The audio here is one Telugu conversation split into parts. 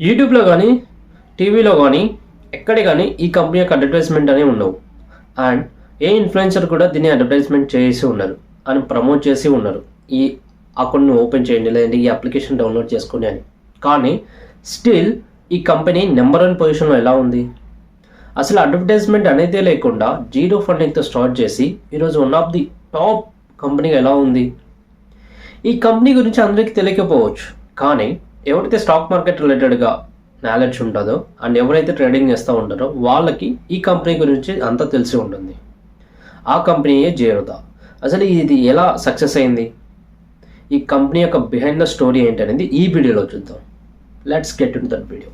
యూట్యూబ్లో కానీ టీవీలో కానీ ఎక్కడే కానీ ఈ కంపెనీ యొక్క అడ్వర్టైజ్మెంట్ అనేవి ఉండవు. అండ్ ఏ ఇన్ఫ్లుయెన్సర్ కూడా దీన్ని అడ్వర్టైజ్మెంట్ చేసి ఉండరు అని ప్రమోట్ చేసి ఉండరు. ఈ అకౌంట్ని ఓపెన్ చేయండి, లేదంటే ఈ అప్లికేషన్ డౌన్లోడ్ చేసుకోండి అని. కానీ స్టిల్ ఈ కంపెనీ నెంబర్ 1 పొజిషన్లో ఎలా ఉంది? అసలు అడ్వర్టైజ్మెంట్ అనేదే లేకుండా జీరో ఫండింగ్తో స్టార్ట్ చేసి ఈరోజు వన్ ఆఫ్ ది టాప్ కంపెనీగా ఎలా ఉంది? ఈ కంపెనీ గురించి అందరికీ తెలియకపోవచ్చు, కానీ ఎవరైతే స్టాక్ మార్కెట్ రిలేటెడ్గా నాలెడ్జ్ ఉంటుందో అండ్ ఎవరైతే ట్రేడింగ్ చేస్తూ ఉంటారో వాళ్ళకి ఈ కంపెనీ గురించి అంతా తెలిసి ఉంటుంది. ఆ కంపెనీయే జీరోదా. అసలు ఇది ఎలా సక్సెస్ అయింది, ఈ కంపెనీ యొక్క బిహైండ్ ద స్టోరీ ఏంటి అనేది ఈ వీడియోలో చూద్దాం. Let's get in that video.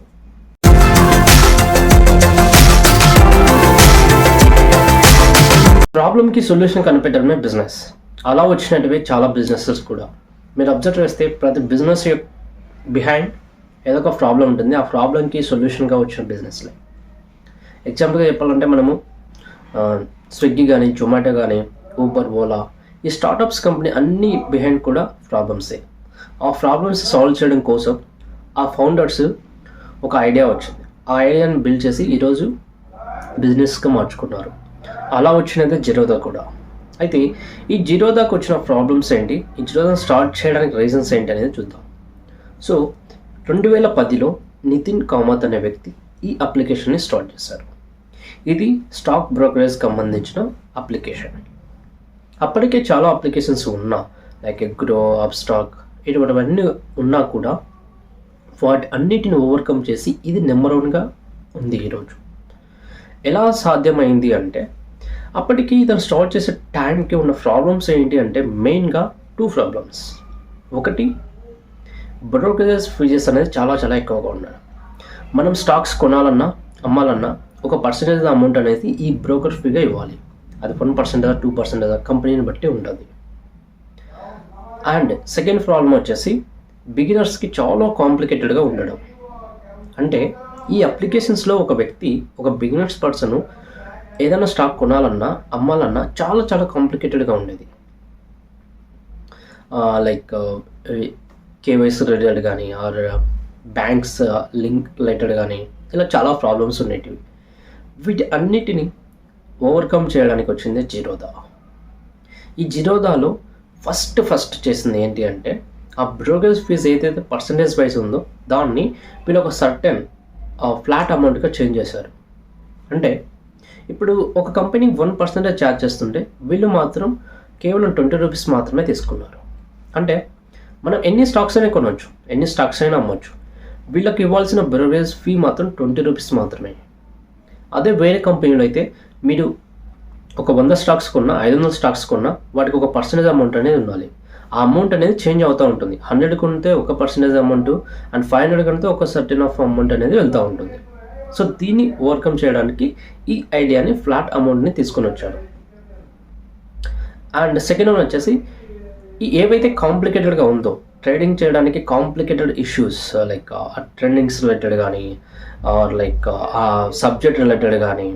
ప్రాబ్లమ్కి సొల్యూషన్ కనిపెట్టడమే బిజినెస్. అలా వచ్చినట్టువే చాలా బిజినెసెస్ కూడా. మీరు అబ్జర్వ్ చేస్తే ప్రతి బిజినెస్ బిహైండ్ ఏదో ఒక ప్రాబ్లం ఉంటుంది. ఆ ప్రాబ్లంకి సొల్యూషన్గా వచ్చిన బిజినెస్లే. ఎగ్జాంపుల్గా చెప్పాలంటే మనము స్విగ్గీ కానీ, జొమాటో కానీ, ఊబర్, ఓలా, ఈ స్టార్టప్స్ కంపెనీ అన్నీ బిహైండ్ కూడా ప్రాబ్లమ్సే. ఆ ప్రాబ్లమ్స్ సాల్వ్ చేయడం కోసం ఆ ఫౌండర్స్ ఒక ఐడియా వచ్చింది. ఆ ఐడియాని బిల్డ్ చేసి ఈరోజు బిజినెస్గా మార్చుకున్నారు. అలా వచ్చినదే జీరోదా కూడా. అయితే ఈ జీరోదాకు వచ్చిన ప్రాబ్లమ్స్ ఏంటి, ఈ జీరోదా స్టార్ట్ చేయడానికి రీజన్స్ ఏంటి అనేది చూద్దాం. సో 2010లో నితిన్ కామత్ అనే వ్యక్తి ఈ అప్లికేషన్ని స్టార్ట్ చేశారు. ఇది స్టాక్ బ్రోకరేజ్ సంబంధించిన అప్లికేషన్. అప్పటికే చాలా అప్లికేషన్స్ ఉన్నా, లైక్ గ్రో, అప్స్టాక్, ఇటువంటివన్నీ ఉన్నా కూడా వాటి అన్నిటిని ఓవర్కమ్ చేసి ఇది నెంబర్ 1గా ఉంది ఈరోజు. ఎలా సాధ్యమైంది అంటే, అప్పటికి ఇతను స్టార్ట్ చేసే టైంకి ఉన్న ప్రాబ్లమ్స్ ఏంటి అంటే మెయిన్గా 2 ప్రాబ్లమ్స్. ఒకటి, బ్రోకరేజ్ ఫీజెస్ అనేది చాలా ఎక్కువగా ఉన్నాయి. మనం స్టాక్స్ కొనాలన్నా అమ్మాలన్నా ఒక పర్సెంటేజ్ అమౌంట్ అనేది ఈ బ్రోకర్ ఫీగా ఇవ్వాలి. అది 1%, 2% కంపెనీని బట్టి ఉంటుంది. అండ్ సెకండ్ ప్రాబ్లం వచ్చేసి బిగినర్స్కి చాలా కాంప్లికేటెడ్గా ఉండడం. అంటే ఈ అప్లికేషన్స్లో ఒక వ్యక్తి, ఒక బిగినర్స్ పర్సన్ ఏదైనా స్టాక్ కొనాలన్నా అమ్మాలన్నా చాలా కాంప్లికేటెడ్గా ఉండేది. లైక్ కేవైసీ రిలేటెడ్ కానీ, ఆర్ బ్యాంక్స్ లింక్ రిలేటెడ్ కానీ, ఇలా చాలా ప్రాబ్లమ్స్ ఉండేటివి. వీటి అన్నిటిని ఓవర్కమ్ చేయడానికి వచ్చింది జీరోదా. ఈ జీరోదాలో ఫస్ట్ చేసింది ఏంటి అంటే, ఆ బ్రోకరేజ్ ఫీజ్ ఏదైతే పర్సంటేజ్ వైజ్ ఉందో దాన్ని వీళ్ళు ఒక సర్టెన్ ఫ్లాట్ అమౌంట్గా చేంజ్ చేశారు. అంటే ఇప్పుడు ఒక కంపెనీ 1% ఛార్జ్ చేస్తుంటే వీళ్ళు మాత్రం కేవలం 20 రూపీస్ మాత్రమే తీసుకున్నారు. అంటే మనం ఎన్ని స్టాక్స్ అయినా కొనవచ్చు, ఎన్ని స్టాక్స్ అయినా అమ్మవచ్చు. వీళ్ళకి ఇవ్వాల్సిన బ్రోకరేజ్ ఫీ మాత్రం 20 రూపీస్ మాత్రమే. అదే వేరే కంపెనీలో అయితే మీరు ఒక 100 స్టాక్స్ కొన్నా, 500 స్టాక్స్ కొన్నా వాటికి ఒక పర్సెంటేజ్ అమౌంట్ అనేది ఉండాలి. ఆ అమౌంట్ అనేది చేంజ్ అవుతూ ఉంటుంది. 100 కొంటే ఒక పర్సెంటేజ్ అమౌంట్, అండ్ 500 కొంటే ఒక సర్టెన్ ఆఫ్ అమౌంట్ అనేది వెళ్తూ ఉంటుంది. సో దీన్ని ఓవర్కమ్ చేయడానికి ఈ ఐడియాని, ఫ్లాట్ అమౌంట్ని తీసుకొని వచ్చారు. అండ్ సెకండ్ వన్ వచ్చేసి ఏవైతే కాంప్లికేటెడ్గా ఉందో ట్రేడింగ్ చేయడానికి complicated issues, like trendings related కానీ, ఆర్ లైక్ ఆ సబ్జెక్ట్ రిలేటెడ్ కానీ,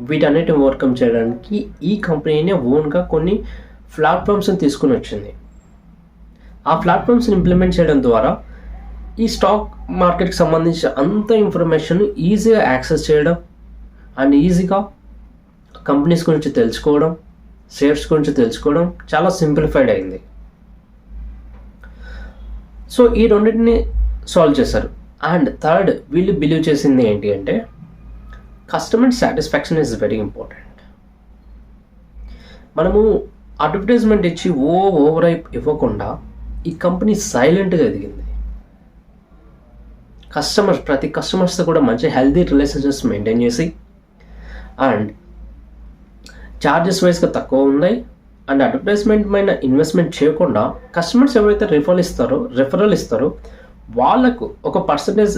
వీటన్నిటిని ఓవర్కమ్ చేయడానికి ఈ కంపెనీనే ఓన్గా కొన్ని ప్లాట్ఫామ్స్ని తీసుకుని వచ్చింది. ఆ ప్లాట్ఫామ్స్ని ఇంప్లిమెంట్ చేయడం ద్వారా ఈ స్టాక్ మార్కెట్కి సంబంధించిన అంత ఇన్ఫర్మేషన్ ఈజీగా యాక్సెస్ చేయడం అండ్ ఈజీగా కంపెనీస్ గురించి తెలుసుకోవడం, షేర్స్ గురించి తెలుసుకోవడం చాలా సింప్లిఫైడ్ అయింది. సో ఈ రెండింటిని సాల్వ్ చేశారు. అండ్ థర్డ్, వీళ్ళు బిలీవ్ చేసింది ఏంటి అంటే, customer satisfaction is very important. మనము అడ్వర్టైజ్మెంట్ ఇచ్చి ఓవర్ ఇవ్వకుండా ఈ కంపెనీ సైలెంట్గా ఎదిగింది. ప్రతి కస్టమర్స్తో కూడా మంచి హెల్తీ రిలేషన్షిప్స్ మెయింటైన్ చేసి, అండ్ ఛార్జెస్ వైజ్గా తక్కువ ఉన్నాయి, అండ్ అడ్వర్టైజ్మెంట్ పైన ఇన్వెస్ట్మెంట్ చేయకుండా కస్టమర్స్ ఎవరైతే రెఫరల్ ఇస్తారో వాళ్ళకు ఒక పర్సంటేజ్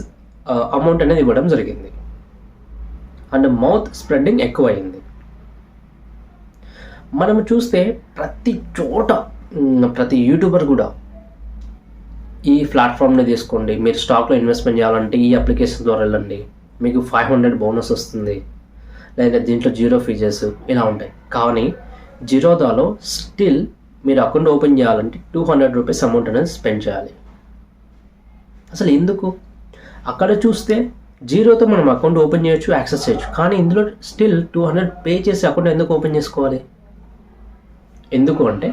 అమౌంట్ అనేది ఇవ్వడం జరిగింది. అండ్ మౌత్ స్ప్రెడ్డింగ్ ఎక్కువైంది. మనం చూస్తే ప్రతి చోట ప్రతి యూట్యూబర్ కూడా ఈ ప్లాట్ఫామ్ని తీసుకోండి, మీరు స్టాక్లో ఇన్వెస్ట్మెంట్ చేయాలంటే ఈ అప్లికేషన్ ద్వారా వెళ్ళండి, మీకు 500 బోనస్ వస్తుంది, లేదా దీంట్లో జీరో ఫీజెస్ ఇలా ఉంటాయి. కానీ జీరోదాలో స్టిల్ మీరు అకౌంట్ ఓపెన్ చేయాలంటే 200 రూపీస్ అమౌంట్ అనేది స్పెండ్ చేయాలి. అసలు ఎందుకు? అక్కడ చూస్తే జీరోతో మనం అకౌంట్ ఓపెన్ చేయొచ్చు, యాక్సెస్ చేయొచ్చు. కానీ ఇందులో స్టిల్ 200 పే చేసి అకౌంట్ ఎందుకు ఓపెన్ చేసుకోవాలి? ఎందుకు అంటే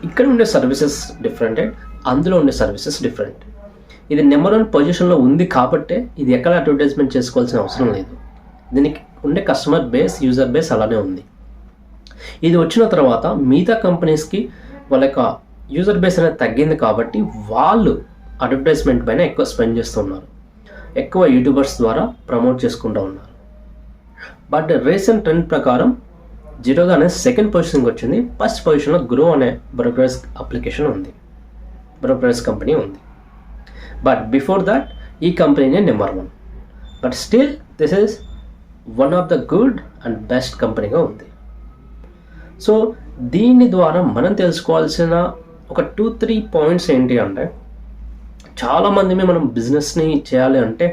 ఇక్కడ ఉండే సర్వీసెస్ డిఫరెంట్, అందులో ఉండే సర్వీసెస్ డిఫరెంట్. ఇది నెంబర్ 1 పొజిషన్లో ఉంది కాబట్టే ఇది ఎక్కడ అడ్వర్టైజ్మెంట్ చేసుకోవాల్సిన అవసరం లేదు. దీనికి ఉండే కస్టమర్ బేస్, యూజర్ బేస్ అలానే ఉంది. ఇది వచ్చిన తర్వాత మిగతా కంపెనీస్కి వాళ్ళ యొక్క యూజర్ బేస్ అనేది తగ్గింది కాబట్టి వాళ్ళు అడ్వర్టైజ్మెంట్ పైన ఎక్కువ స్పెండ్ చేస్తున్నారు, ఎక్కువ యూట్యూబర్స్ ద్వారా ప్రమోట్ చేసుకుంటూ ఉన్నారు. బట్ రీసెంట్ ట్రెండ్ ప్రకారం జీరోగా అనేది సెకండ్ పొజిషన్కి వచ్చింది. ఫస్ట్ పొజిషన్లో గ్రో అనే బ్రోకరేజ్ అప్లికేషన్ ఉంది, బ్రోకరేజ్ కంపెనీ ఉంది. బట్ బిఫోర్ దట్ ఈ కంపెనీనే number 1. But still this is one of the good and best కంపెనీగా ఉంది. సో దీని ద్వారా మనం తెలుసుకోవాల్సిన ఒక 2-3 పాయింట్స్ ఏంటి అంటే, చాలామంది మనం బిజినెస్ని చేయాలి అంటే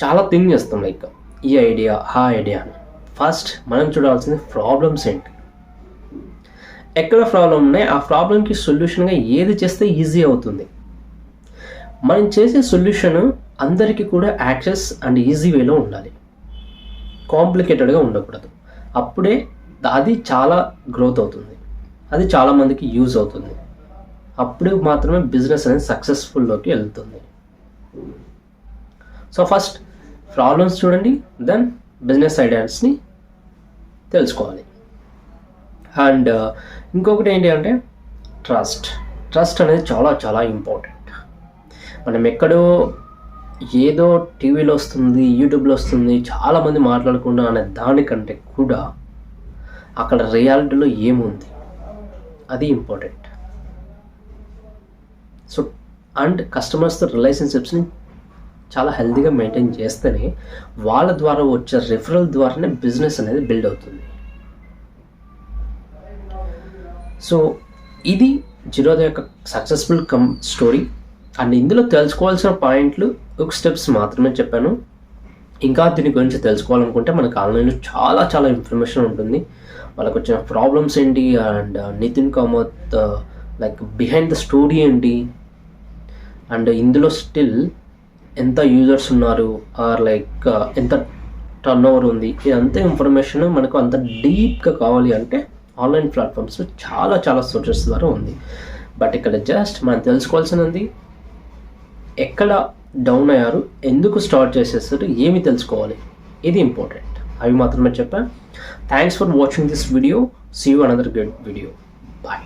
చాలా థింక్ చేస్తాం, లైక్ ఈ ఐడియా ఆ ఐడియా అని. ఫస్ట్ మనం చూడాల్సింది ప్రాబ్లమ్స్ ఏంటి, ఎక్కడ ప్రాబ్లం ఉన్నాయి, ఆ ప్రాబ్లంకి సొల్యూషన్గా ఏది చేస్తే ఈజీ అవుతుంది. మనం చేసే సొల్యూషన్ అందరికీ కూడా యాక్సెస్ అండ్ ఈజీ వేలో ఉండాలి, కాంప్లికేటెడ్గా ఉండకూడదు. అప్పుడే అది చాలా గ్రోత్ అవుతుంది, అది చాలామందికి యూజ్ అవుతుంది. అప్పుడు మాత్రమే బిజినెస్ అనేది సక్సెస్ఫుల్లోకి వెళ్తుంది. సో ఫస్ట్ ప్రాబ్లమ్స్ చూడండి, దెన్ బిజినెస్ ఐడియాస్ని తెలుసుకోవాలి. అండ్ ఇంకొకటి ఏంటి అంటే ట్రస్ట్ అనేది చాలా చాలా ఇంపార్టెంట్. మనం ఎక్కడో ఏదో టీవీలో వస్తుంది, యూట్యూబ్లో వస్తుంది, చాలామంది మాట్లాడకుండా అనే దానికంటే కూడా అక్కడ రియాలిటీలో ఏముంది అది ఇంపార్టెంట్. సో అండ్ కస్టమర్స్తో రిలేషన్షిప్స్ని చాలా హెల్తీగా మెయింటైన్ చేస్తేనే వాళ్ళ ద్వారా వచ్చే రిఫరల్ ద్వారానే బిజినెస్ అనేది బిల్డ్ అవుతుంది. సో ఇది జీరోదా యొక్క సక్సెస్ఫుల్ స్టోరీ. అండ్ ఇందులో తెలుసుకోవాల్సిన పాయింట్లు ఒక స్టెప్స్ మాత్రమే చెప్పాను. ఇంకా దీని గురించి తెలుసుకోవాలనుకుంటే మనకు ఆన్లైన్లో చాలా చాలా ఇన్ఫర్మేషన్ ఉంటుంది. వాళ్ళకు వచ్చిన ప్రాబ్లమ్స్ ఏంటి, and Nitin Kamath like behind the story ఏంటి, అండ్ ఇందులో స్టిల్ ఎంత యూజర్స్ ఉన్నారు, ఆర్ లైక్ ఎంత టర్న్ ఓవర్ ఉంది, ఇదంతా ఇన్ఫర్మేషన్ మనకు అంత డీప్గా కావాలి అంటే ఆన్లైన్ ప్లాట్ఫామ్స్లో చాలా చాలా సోర్సెస్ ద్వారా ఉంది. బట్ ఇక్కడ జస్ట్ మనం తెలుసుకోవాల్సినది ఎక్కడ డౌన్ అయ్యారు, ఎందుకు స్టార్ట్ చేసేస్తారు, ఏమి తెలుసుకోవాలి, ఇది ఇంపార్టెంట్. అవి మాత్రమే చెప్పాను. Thanks for watching this video. See you another good video. Bye.